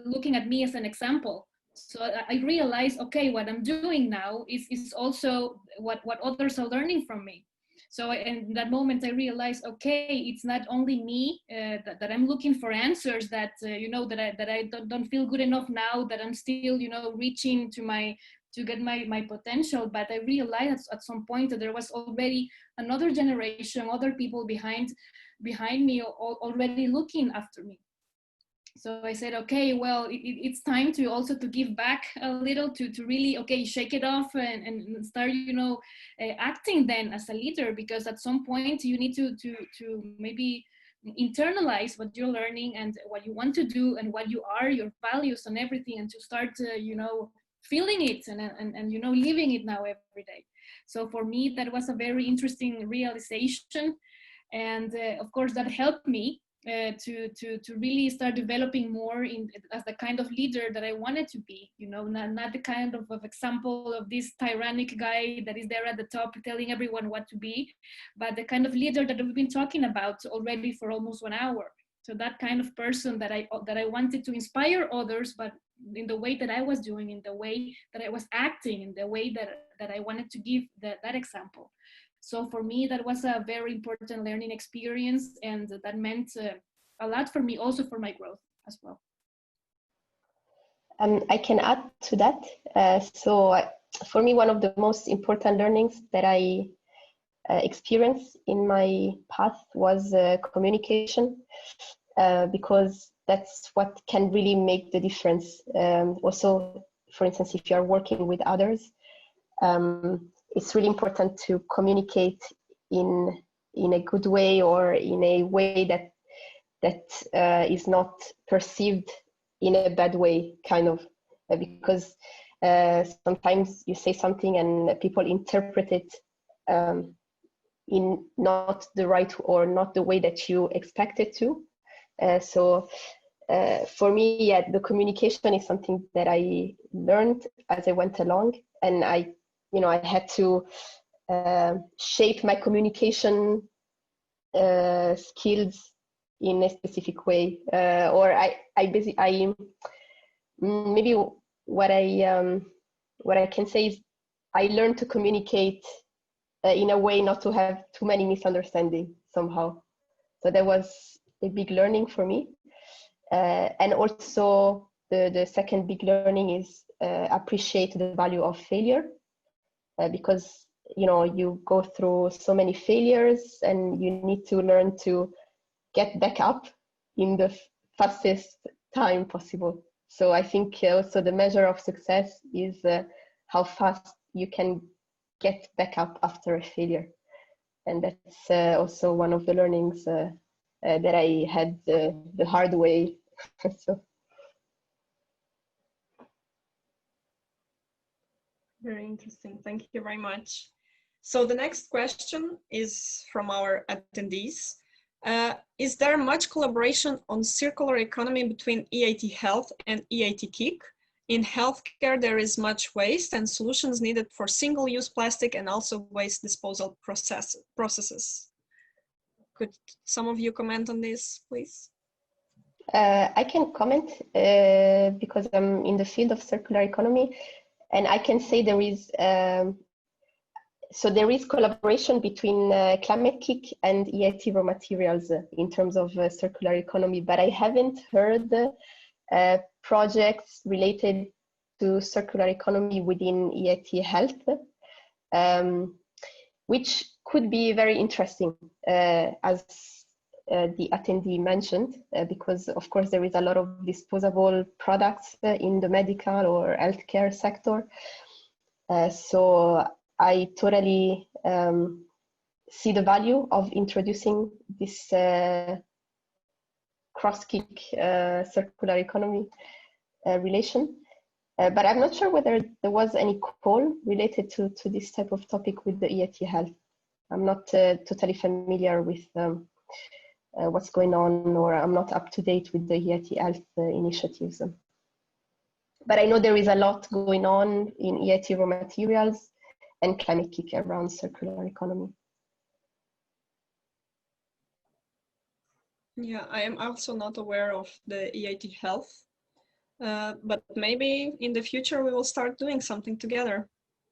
looking at me as an example. So I realized, okay, what I'm doing now is also what others are learning from me. So in that moment, I realized, okay, it's not only me that I'm looking for answers, that that I don't feel good enough now, that I'm still reaching to get my potential. But I realized at some point that there was already another generation, other people behind me already looking after me. So I said, okay, well, it's time to also to give back a little, to really, okay, shake it off and start, acting then as a leader, because at some point you need to maybe internalize what you're learning and what you want to do and what you are, your values and everything, and to start, feeling it and living it now every day. So for me, that was a very interesting realization. And of course, that helped me to really start developing more as the kind of leader that I wanted to be, not the kind of example of this tyrannic guy that is there at the top telling everyone what to be, but the kind of leader that we've been talking about already for almost 1 hour. So that kind of person that I wanted to inspire others, but in the way that I was doing, in the way that I was acting, in the way that I wanted to give that example. So for me, that was a very important learning experience, and that meant a lot for me, also for my growth as well. I can add to that. For me, one of the most important learnings that I experienced in my path was communication, because that's what can really make the difference. Also, for instance, if you are working with others, it's really important to communicate in a good way, or in a way that is not perceived in a bad way, kind of, because sometimes you say something and people interpret it in not the right or not the way that you expect it to. For me, yeah, the communication is something that I learned as I went along, and I had to shape my communication skills in a specific way, or maybe what I can say is I learned to communicate in a way not to have too many misunderstandings somehow. So that was a big learning for me. And also the second big learning is appreciate the value of failure, because you go through so many failures and you need to learn to get back up in the fastest time possible. So I think also the measure of success is how fast you can get back up after a failure. And that's also one of the learnings that I had the hard way. So. Very interesting. Thank you very much. So the next question is from our attendees. Is there much collaboration on circular economy between EIT Health and EIT KIC? In healthcare, there is much waste and solutions needed for single-use plastic and also waste disposal processes. Could some of you comment on this, please? I can comment because I'm in the field of circular economy, and I can say there is collaboration between Climate KIC and EIT Raw Materials in terms of circular economy, but I haven't heard projects related to circular economy within EIT Health, which could be very interesting, as the attendee mentioned, because of course there is a lot of disposable products in the medical or healthcare sector. So I totally see the value of introducing this cross-KIC circular economy relation. But I'm not sure whether there was any call related to this type of topic with the EIT Health. I'm not totally familiar with what's going on, or I'm not up to date with the EIT Health initiatives. But I know there is a lot going on in EIT Raw Materials and Climate KIC around circular economy. Yeah, I am also not aware of the EIT Health, but maybe in the future we will start doing something together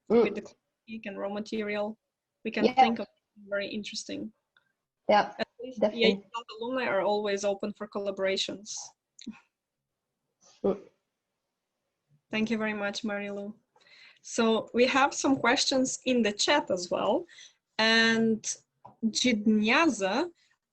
with the Climate KIC and raw material. We can think of something very interesting. Yeah, at least definitely. EIT Health alumni are always open for collaborations. Thank you very much, Marilu. So we have some questions in the chat as well. And Jidnyaza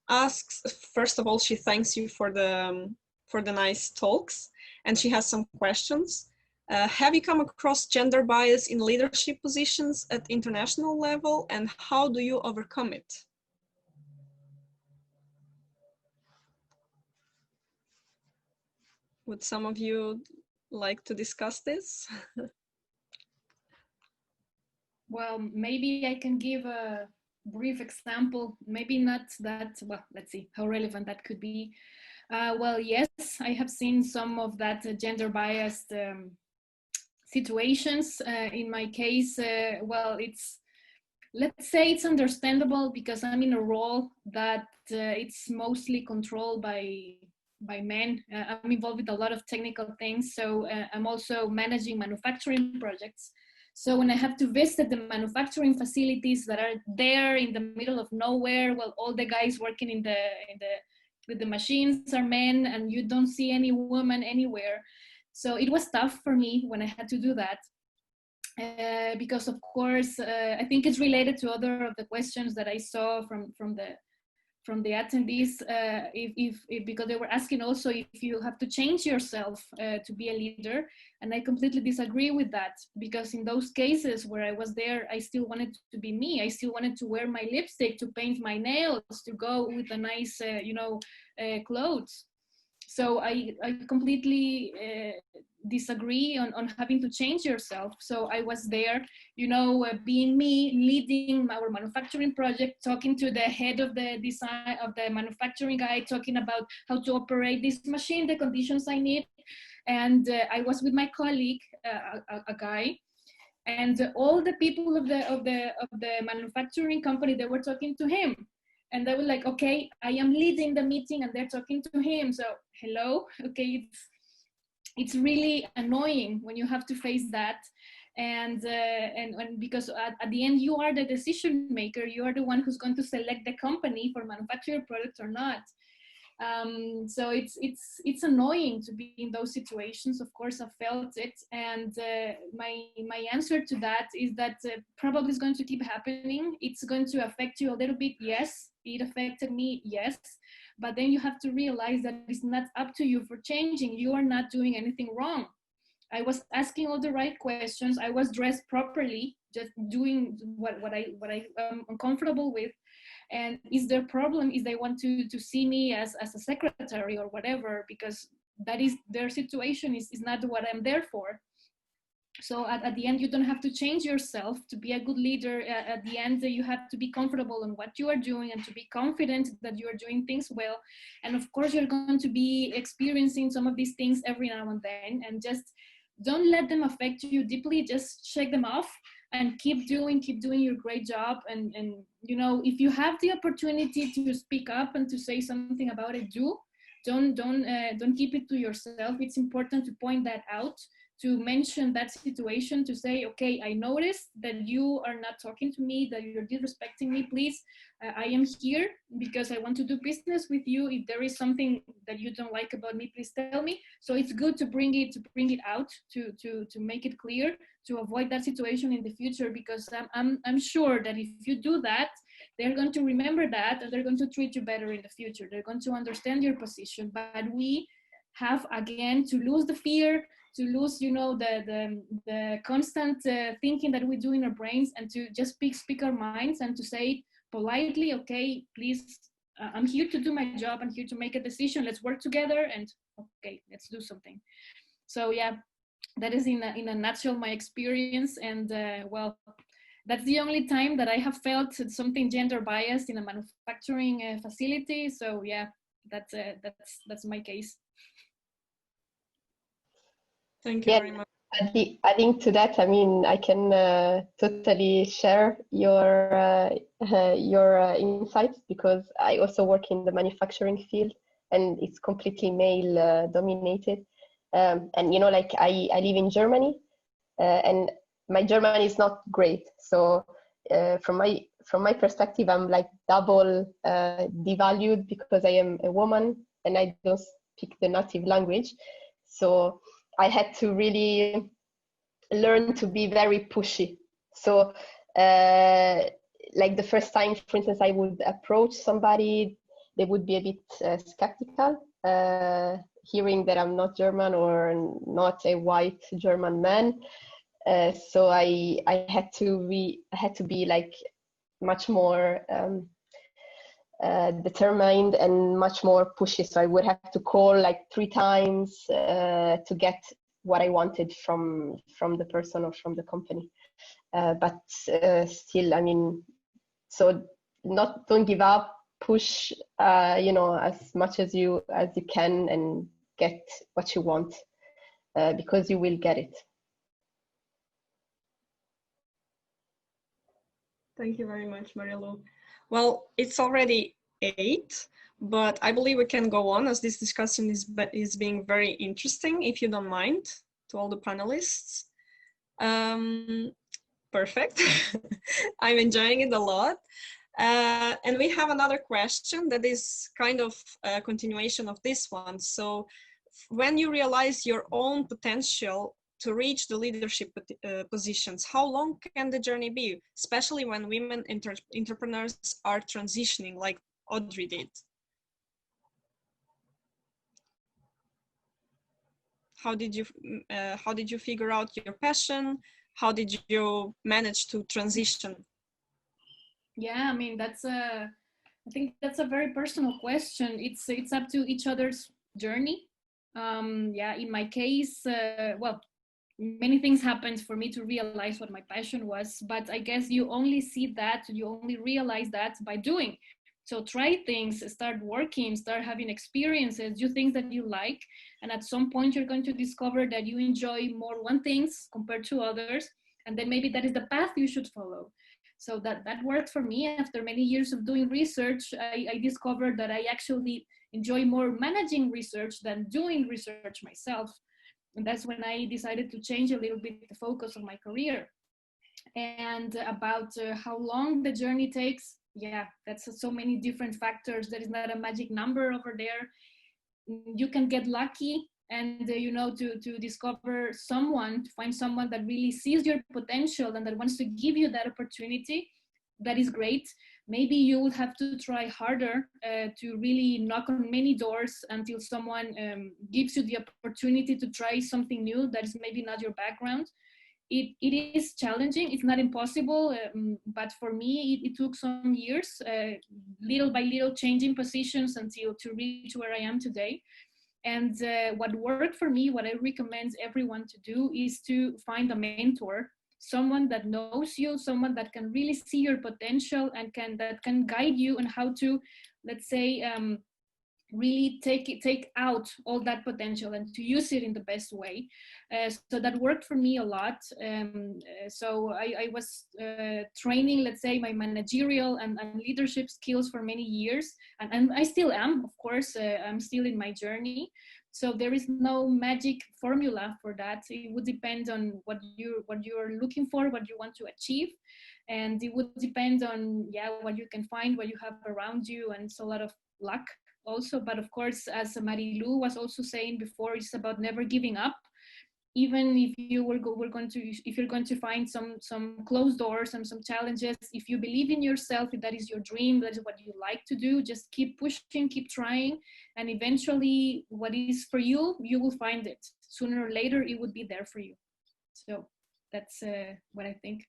asks, first of all, she thanks you for the nice talks, and she has some questions. Have you come across gender bias in leadership positions at international level, and how do you overcome it? Would some of you like to discuss this? Well, maybe I can give a brief example, maybe not that, well, let's see how relevant that could be. Well, yes, I have seen some of that gender biased situations. In my case, well, let's say it's understandable because I'm in a role that it's mostly controlled by men. I'm involved with a lot of technical things, so I'm also managing manufacturing projects. So when I have to visit the manufacturing facilities that are there in the middle of nowhere, well, all the guys working with the machines are men, and you don't see any woman anywhere. So it was tough for me when I had to do that. Because of course, I think it's related to other of the questions that I saw from the attendees, because they were asking also if you have to change yourself to be a leader, and I completely disagree with that, because in those cases where I was there, I still wanted to be me. I still wanted to wear my lipstick, to paint my nails, to go with a nice, clothes. So I completely disagree on having to change yourself. So I was there, being me, leading our manufacturing project, talking to the head of the design of the manufacturing guy, talking about how to operate this machine, the conditions I need. And I was with my colleague, a guy, and all the people of the manufacturing company, they were talking to him. And they were like, okay, I am leading the meeting and they're talking to him. So hello, okay, it's really annoying when you have to face that. And because at the end, you are the decision maker. You are the one who's going to select the company for manufacturing products or not. So it's annoying to be in those situations. Of course, I felt it, and my answer to that is that probably is going to keep happening. It's going to affect you a little bit. Yes, it affected me. Yes, but then you have to realize that it's not up to you for changing. You are not doing anything wrong. I was asking all the right questions. I was dressed properly, just doing what I am uncomfortable with. And is their problem is they want to see me as a secretary or whatever, because that is their situation, is not what I'm there for. So at the end, you don't have to change yourself to be a good leader. At the end, you have to be comfortable in what you are doing and to be confident that you are doing things well. And of course, you're going to be experiencing some of these things every now and then, and just don't let them affect you deeply. Just shake them off and keep doing your great job. And if you have the opportunity to speak up and to say something about it, don't keep it to yourself. It's important to point that out, to mention that situation, to say, okay, I noticed that you are not talking to me, that you're disrespecting me. Please, I am here because I want to do business with you. If there is something that you don't like about me, please tell me. So it's good to bring it out, to make it clear, to avoid that situation in the future, because I'm sure that if you do that, they're going to remember that, and they're going to treat you better in the future. They're going to understand your position. But we have, again, to lose the fear, to lose, the constant thinking that we do in our brains, and to just speak our minds and to say politely, okay, please, I'm here to do my job. I'm here to make a decision. Let's work together, and okay, let's do something. So yeah, that is in a nutshell my experience. And well, that's the only time that I have felt something gender biased in a manufacturing facility. So yeah, that's my case. Thank you very much. Adding to that, I mean, I can totally share your insights, because I also work in the manufacturing field, and it's completely male dominated. And like I live in Germany, and my German is not great. So from my perspective, I'm like double devalued, because I am a woman and I don't speak the native language. So I had to really learn to be very pushy. So like the first time, for instance, I would approach somebody, they would be a bit skeptical, hearing that I'm not German or not a white German man. So I had to be like much more determined and much more pushy. So I would have to call like 3 times to get what I wanted from the person or from the company. But still, I mean, so don't give up, push, as much as you can, and get what you want, because you will get it. Thank you very much, Marilu. Well, it's already 8, but I believe we can go on, as this discussion is being very interesting, if you don't mind, to all the panelists. Perfect. I'm enjoying it a lot. And we have another question that is kind of a continuation of this one. So when you realize your own potential to reach the leadership positions, how long can the journey be, especially when women entrepreneurs are transitioning like Audrey did? How did you figure out your passion? How did you manage to transition? Yeah, I mean, I think that's a very personal question. It's up to each other's journey. Yeah, in my case, well, many things happened for me to realize what my passion was, but I guess you only realize that by doing. So try things, start working, start having experiences, do things that you like, and at some point you're going to discover that you enjoy more one things compared to others, and then maybe that is the path you should follow. So that worked for me. After many years of doing research, I discovered that I actually enjoy more managing research than doing research myself. And that's when I decided to change a little bit the focus of my career. And about how long the journey takes, yeah, that's so many different factors. There is not a magic number over there. You can get lucky and to discover someone, to find someone that really sees your potential and that wants to give you that opportunity. That is great. Maybe you will have to try harder to really knock on many doors until someone gives you the opportunity to try something new that is maybe not your background. It is challenging. It's not impossible, but for me, it took some years, little by little, changing positions until to reach where I am today. And what worked for me, what I recommend everyone to do, is to find a mentor, someone that knows you, someone that can really see your potential and that can guide you on how to, let's say, really take out all that potential and to use it in the best way. So that worked for me a lot. So I was training, let's say, my managerial and leadership skills for many years, and I still am, of course. I'm still in my journey. So there is no magic formula for that. It would depend on what you're looking for, what you want to achieve, and it would depend on what you can find, what you have around you, and it's a lot of luck also. But of course, as Marilu was also saying before, it's about never giving up. Even if you're going to find some closed doors and some challenges, if you believe in yourself, if that is your dream, that is what you like to do, just keep pushing, keep trying, and eventually what is for you, you will find it. Sooner or later, it would be there for you. So that's what I think.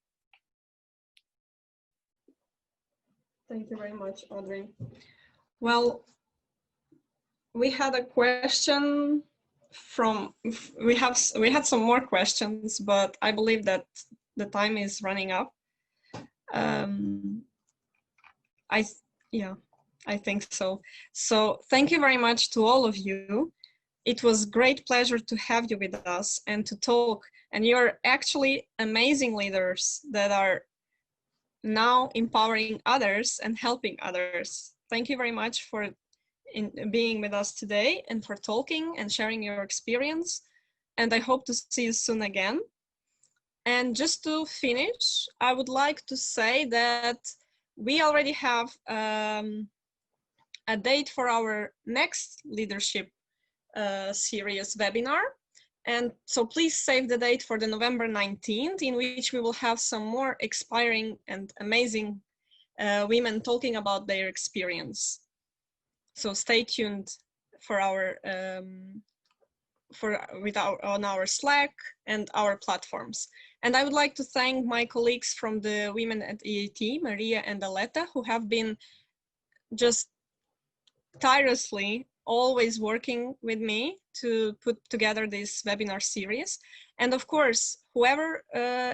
Thank you very much, Audrey. Well, we had a question we had some more questions, but I believe that the time is running up. I think so. So thank you very much to all of you. It was great pleasure to have you with us and to talk. And you're actually amazing leaders that are now empowering others and helping others. Thank you very much for being with us today and for talking and sharing your experience. And I hope to see you soon again. And just to finish, I would like to say that we already have a date for our next leadership series webinar. And so please save the date for the November 19th, in which we will have some more inspiring and amazing women talking about their experience. So stay tuned for on our Slack and our platforms. And I would like to thank my colleagues from the Women at EIT, Maria and Aletta, who have been just tirelessly always working with me to put together this webinar series. And of course, whoever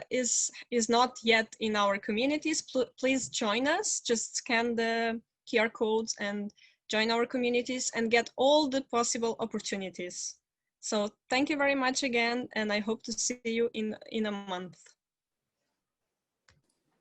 is not yet in our communities, please join us. Just scan the QR codes and join our communities and get all the possible opportunities. So thank you very much again, and I hope to see you in a month.